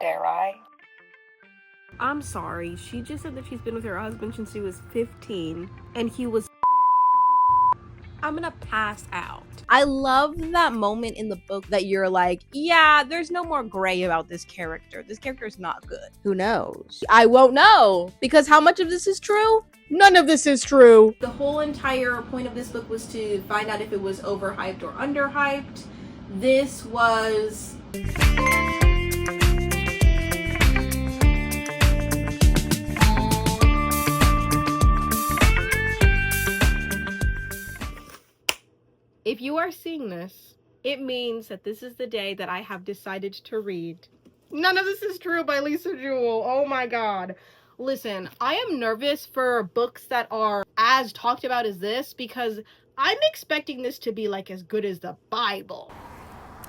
birthday, right? I'm sorry, she just said that she's been with her husband since she was 15 and he was I'm gonna pass out. I love that moment in the book that you're like, yeah, there's no more gray about this character. This character is not good. Who knows? I won't know, because how much of this is true? None of this is true. The whole entire point of this book was to find out if it was overhyped or underhyped. This was... If you are seeing this, it means that this is the day that I have decided to read None of This Is True by Lisa Jewell. Oh my god. Listen, I am nervous for books that are as talked about as this because I'm expecting this to be like as good as the Bible.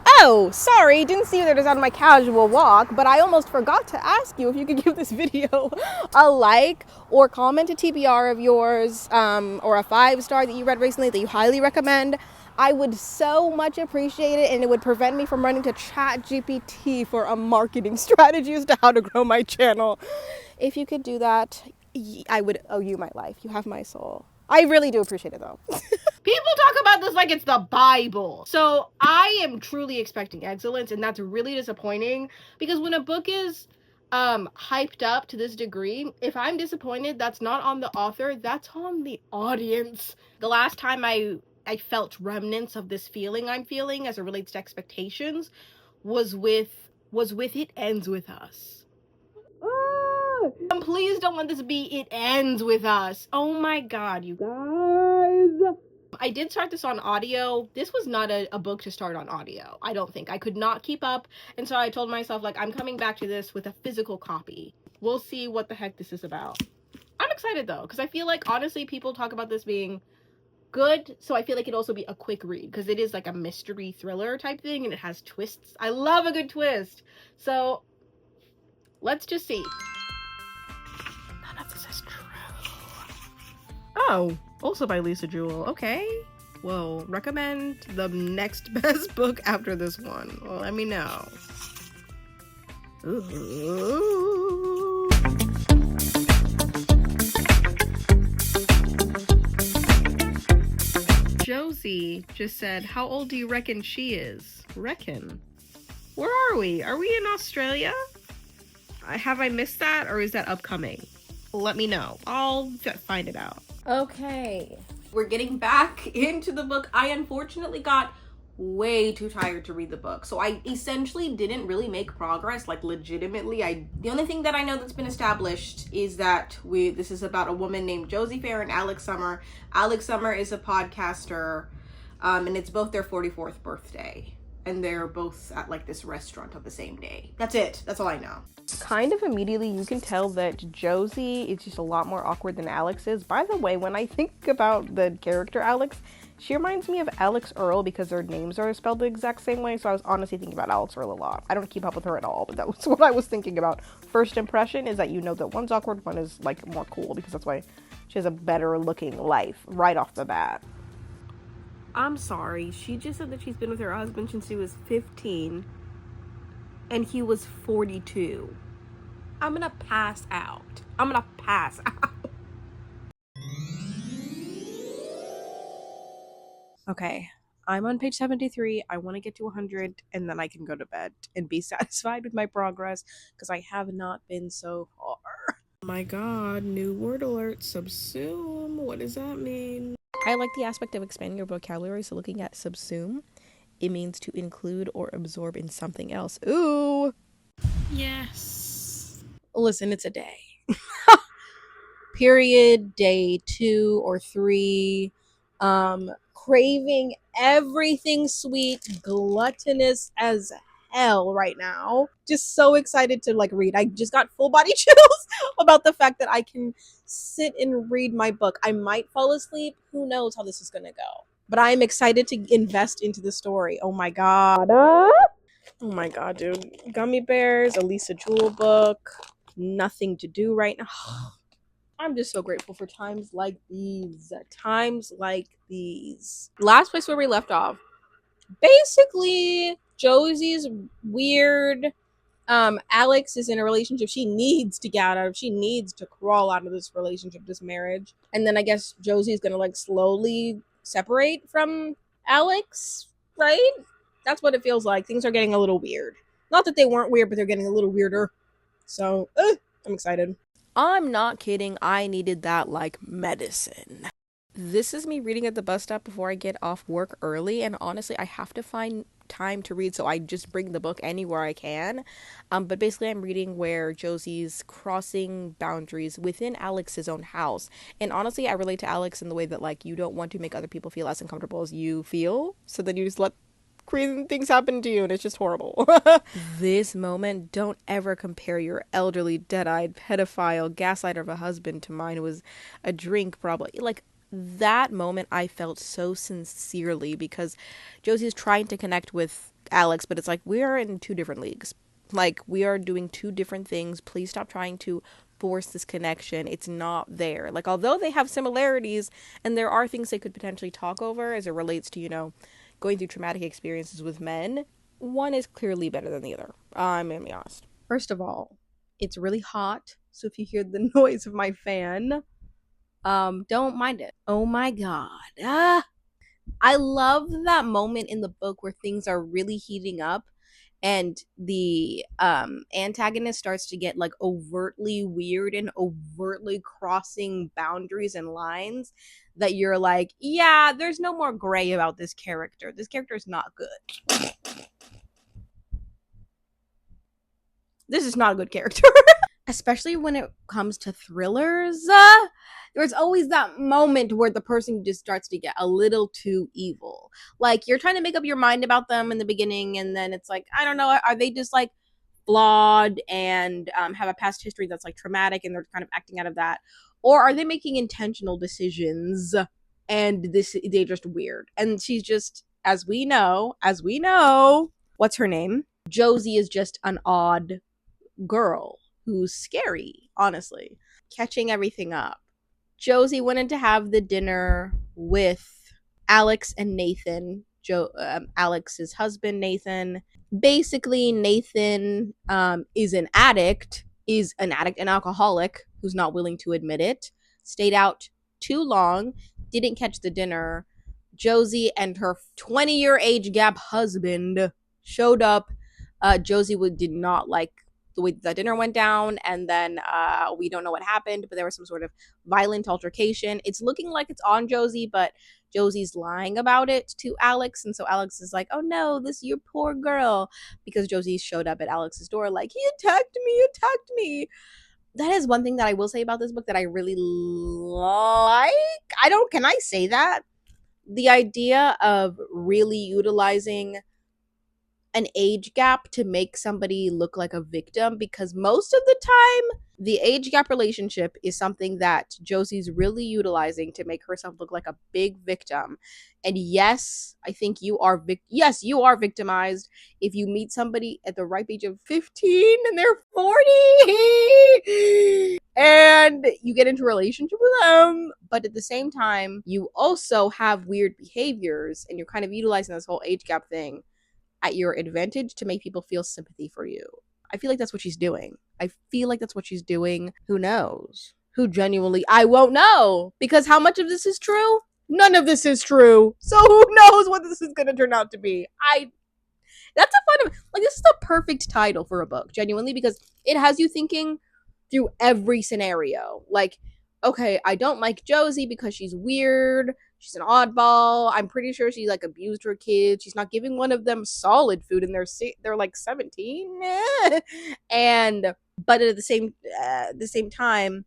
Oh, sorry, didn't see that it was on my casual walk, but I almost forgot to ask you if you could give this video a like or comment a TBR of yours, or a 5-star that you read recently that you highly recommend. I would so much appreciate it, and it would prevent me from running to ChatGPT for a marketing strategy as to how to grow my channel. If you could do that, I would owe you my life. You have my soul. I really do appreciate it though. People talk about this like it's the Bible. So I am truly expecting excellence, and that's really disappointing because when a book is hyped up to this degree, if I'm disappointed, that's not on the author, that's on the audience. The last time I felt remnants of this feeling I'm feeling as it relates to expectations was with It Ends With Us. Please don't let this be It Ends With Us. Oh my god, you guys. I did start this on audio. This was not a book to start on audio. I don't think. I could not keep up. And so I told myself, like, I'm coming back to this with a physical copy. We'll see what the heck this is about. I'm excited though, because I feel like honestly people talk about this being good, so I feel like it'd also be a quick read because it is like a mystery thriller type thing and it has twists. I love a good twist. So let's just see. None of this is true. Oh, also by Lisa Jewell. Okay. Well, recommend the next best book after this one. Well, let me know. Ooh. Josie just said, how old do you reckon she is? Reckon? Where are we? Are we in Australia? Have I missed that, or is that upcoming? Let me know. I'll find it out. Okay, we're getting back into the book. I unfortunately got way too tired to read the book, so I essentially didn't really make progress, like legitimately. The only thing that I know that's been established is that this is about a woman named Josie Fair and Alex Summer. Alex Summer is a podcaster, and it's both their 44th birthday, and they're both at like this restaurant on the same day. That's it. That's all I know. Kind of immediately you can tell that Josie is just a lot more awkward than Alex is. By the way, when I think about the character Alex, she reminds me of Alex Earl because their names are spelled the exact same way, so I was honestly thinking about Alex Earl a lot. I don't keep up with her at all, but that was what I was thinking about. First impression is that you know that one's awkward, one is like more cool, because that's why she has a better looking life right off the bat. I'm sorry, she just said that she's been with her husband since she was 15 and he was 42. I'm gonna pass out. I'm gonna pass out. Okay, I'm on page 73. I want to get to 100 and then I can go to bed and be satisfied with my progress because I have not been so far. Oh my god, new word alert, subsume. What does that mean? I like the aspect of expanding your vocabulary, so looking at subsume, it means to include or absorb in something else. Ooh! Yes. Listen, it's a day. Period, day 2 or 3. Craving everything sweet, gluttonous as hell right now. Just so excited to like read. I just got full body chills about the fact that I can sit and read my book. I might fall asleep. Who knows how this is gonna go. But I'm excited to invest into the story. Oh my god. Oh my god, dude. Gummy bears, a Lisa Jewell book. Nothing to do right now. I'm just so grateful for times like these. Times like these. Last place where we left off. Basically, Josie's weird Alex is in a relationship she needs to get out of. She needs to crawl out of this relationship, this marriage. And then I guess Josie's gonna like slowly separate from Alex, right? That's what it feels like. Things are getting a little weird. Not that they weren't weird, but they're getting a little weirder. So I'm excited. I'm not kidding. I needed that like medicine. This is me reading at the bus stop before I get off work early, and honestly, I have to find time to read, so I just bring the book anywhere I can. But basically, I'm reading where Josie's crossing boundaries within Alex's own house, and honestly, I relate to Alex in the way that like you don't want to make other people feel as uncomfortable as you feel, so then you just let crazy things happen to you, and it's just horrible. This moment, don't ever compare your elderly, dead-eyed, pedophile gaslighter of a husband to mine who was a drink probably. Like, that moment I felt so sincerely because Josie is trying to connect with Alex, but it's like we are in two different leagues. Like we are doing two different things. Please stop trying to force this connection. It's not there. Like although they have similarities and there are things they could potentially talk over as it relates to, going through traumatic experiences with men, one is clearly better than the other. I'm gonna be honest. First of all, it's really hot, so if you hear the noise of my fan, don't mind it. Oh my god. I love that moment in the book where things are really heating up and the antagonist starts to get like overtly weird and overtly crossing boundaries and lines that you're like, yeah, there's no more gray about this character. This character is not good. This is not a good character. Especially when it comes to thrillers, there's always that moment where the person just starts to get a little too evil. Like you're trying to make up your mind about them in the beginning, and then it's like, I don't know, are they just like flawed and have a past history that's like traumatic, and they're kind of acting out of that, or are they making intentional decisions and they're just weird? And she's just, as we know, what's her name? Josie is just an odd girl who's scary, honestly. Catching everything up. Josie went in to have the dinner with Alex and Nathan. Alex's husband, Nathan. Basically, Nathan is an addict, an alcoholic who's not willing to admit it. Stayed out too long, didn't catch the dinner. Josie and her 20-year age gap husband showed up. Josie did not like the way the dinner went down, and then we don't know what happened, but there was some sort of violent altercation. It's looking like it's on Josie, but Josie's lying about it to Alex, and so Alex is like, oh no, this you poor girl, because Josie showed up at Alex's door like, he attacked me. That is one thing that I will say about this book that I really like. Can I say that? The idea of really utilizing an age gap to make somebody look like a victim, because most of the time the age gap relationship is something that Josie's really utilizing to make herself look like a big victim. And yes, I think you are you are victimized if you meet somebody at the ripe age of 15 and they're 40 and you get into a relationship with them, but at the same time you also have weird behaviors and you're kind of utilizing this whole age gap thing at your advantage to make people feel sympathy for you. I feel like that's what she's doing. Who knows? Who genuinely, I won't know, because how much of this is true? None of this is true. So who knows what this is going to turn out to be? That's a fun, like, this is the perfect title for a book, genuinely, because it has you thinking through every scenario. Like, okay, I don't like Josie because she's weird. She's an oddball. I'm pretty sure she like abused her kids. She's not giving one of them solid food, and they're like 17. And but at the same time,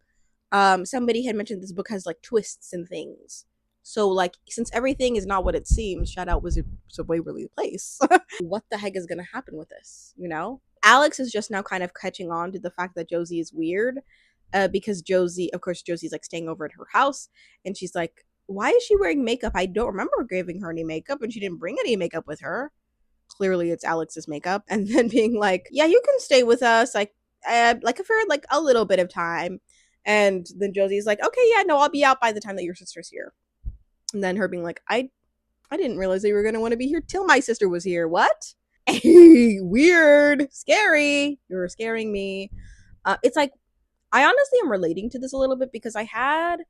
somebody had mentioned this book has like twists and things. So like, since everything is not what it seems, shout out Wizard of Waverly Place. What the heck is gonna happen with this? Alex is just now kind of catching on to the fact that Josie is weird, because Josie's like staying over at her house, and she's like, why is she wearing makeup? I don't remember giving her any makeup, and she didn't bring any makeup with her. Clearly it's Alex's makeup. And then being like, yeah, you can stay with us, like for like a little bit of time. And then Josie's like, okay, yeah, no, I'll be out by the time that your sister's here. And then her being like, I didn't realize that you were going to want to be here till my sister was here. What? Weird, scary. You're scaring me. It's like I honestly am relating to this a little bit because I had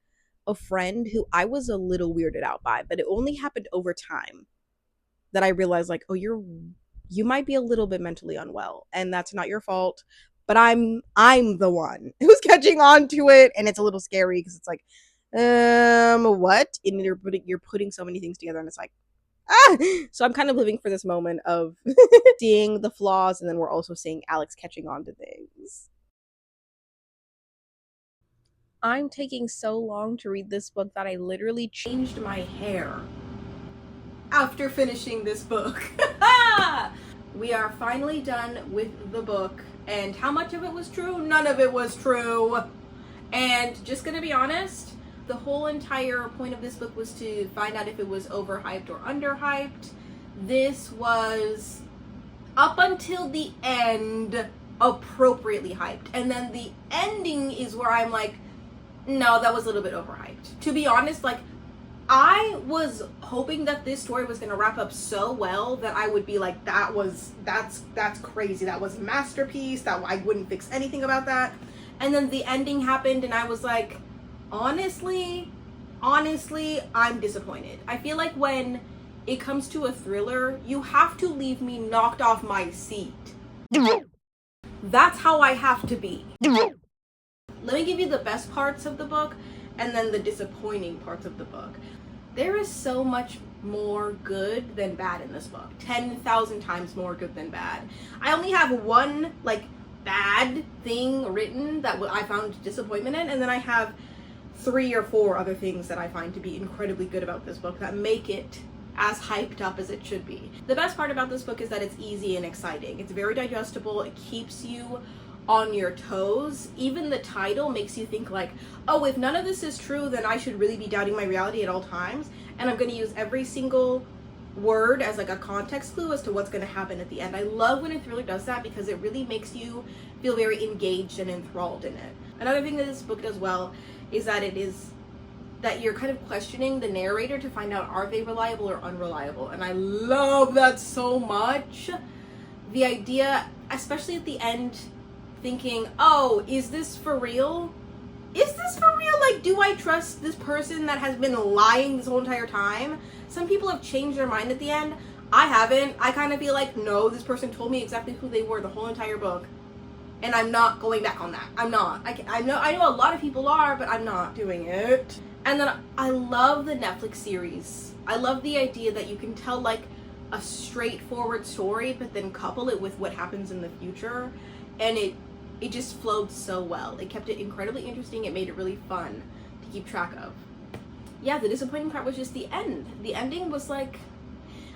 a friend who I was a little weirded out by, but it only happened over time that I realized like, oh, you might be a little bit mentally unwell, and that's not your fault. But I'm the one who's catching on to it, and it's a little scary because it's like, what? And you're putting so many things together, and it's like, ah. So I'm kind of living for this moment of seeing the flaws, and then we're also seeing Alex catching on to things. I'm taking so long to read this book that I literally changed my hair after finishing this book. We are finally done with the book, and how much of it was true? None of it was true. And just gonna be honest, the whole entire point of this book was to find out if it was overhyped or underhyped. This was, up until the end, appropriately hyped. And then the ending is where I'm like, no, that was a little bit overhyped. To be honest, like, I was hoping that this story was going to wrap up so well that I would be like, that's crazy. That was a masterpiece. That I wouldn't fix anything about that. And then the ending happened and I was like, honestly, I'm disappointed. I feel like when it comes to a thriller, you have to leave me knocked off my seat. That's how I have to be. Let me give you the best parts of the book and then the disappointing parts of the book. There is so much more good than bad in this book. 10,000 times more good than bad. I only have one like bad thing written that I found disappointment in, and then I have 3 or 4 other things that I find to be incredibly good about this book that make it as hyped up as it should be. The best part about this book is that it's easy and exciting. It's very digestible. It keeps you on your toes. Even the title makes you think like, oh, if none of this is true, then I should really be doubting my reality at all times. And I'm going to use every single word as like a context clue as to what's going to happen at the end. I love when a thriller does that because it really makes you feel very engaged and enthralled in it. Another thing that this book does well is that you're kind of questioning the narrator to find out, are they reliable or unreliable? And I love that so much. The idea, especially at the end, thinking, oh, is this for real? Is this for real? Like, do I trust this person that has been lying this whole entire time? Some people have changed their mind at the end. I haven't. I kind of feel like, no, this person told me exactly who they were the whole entire book, and I'm not going back on that. I'm not. I know a lot of people are, but I'm not doing it. And then I love the Netflix series. I love the idea that you can tell like a straightforward story, but then couple it with what happens in the future, and it just flowed so well. It kept it incredibly interesting. It made it really fun to keep track of. Yeah, the disappointing part was just the end. The ending was like,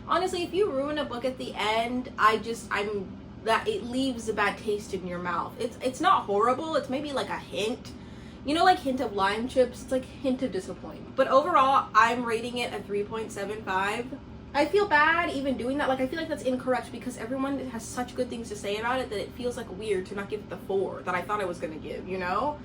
honestly, if you ruin a book at the end, that it leaves a bad taste in your mouth. It's not horrible. It's maybe like a hint. You know, like hint of lime chips? It's like hint of disappointment. But overall, I'm rating it a 3.75. I feel bad even doing that. Like, I feel like that's incorrect because everyone has such good things to say about it that it feels like weird to not give it the 4 that I thought I was going to give, you know?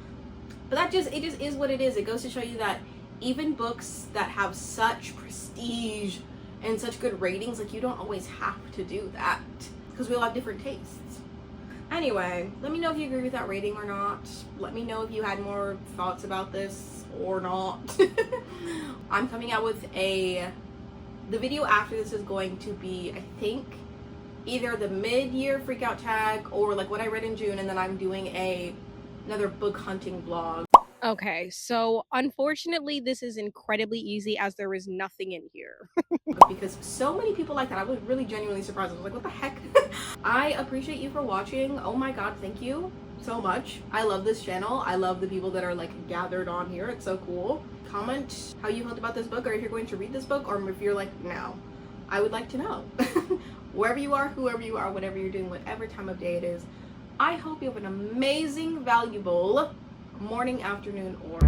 But it just is what it is. It goes to show you that even books that have such prestige and such good ratings, like, you don't always have to do that because we all have different tastes. Anyway, let me know if you agree with that rating or not. Let me know if you had more thoughts about this or not. I'm coming out with the video after this is going to be, I think, either the mid-year freakout tag or like what I read in June, and then I'm doing another book hunting vlog. Okay, so unfortunately this is incredibly easy as there is nothing in here. Because so many people like that. I was really genuinely surprised. I was like, what the heck? I appreciate you for watching. Oh my god, thank you so much. I love this channel. I love the people that are like gathered on here. It's so cool. Comment how you felt about this book, or if you're going to read this book, or if you're like, no. I would like to know. Wherever you are, whoever you are, whatever you're doing, whatever time of day it is, I hope you have an amazing, valuable morning, afternoon, or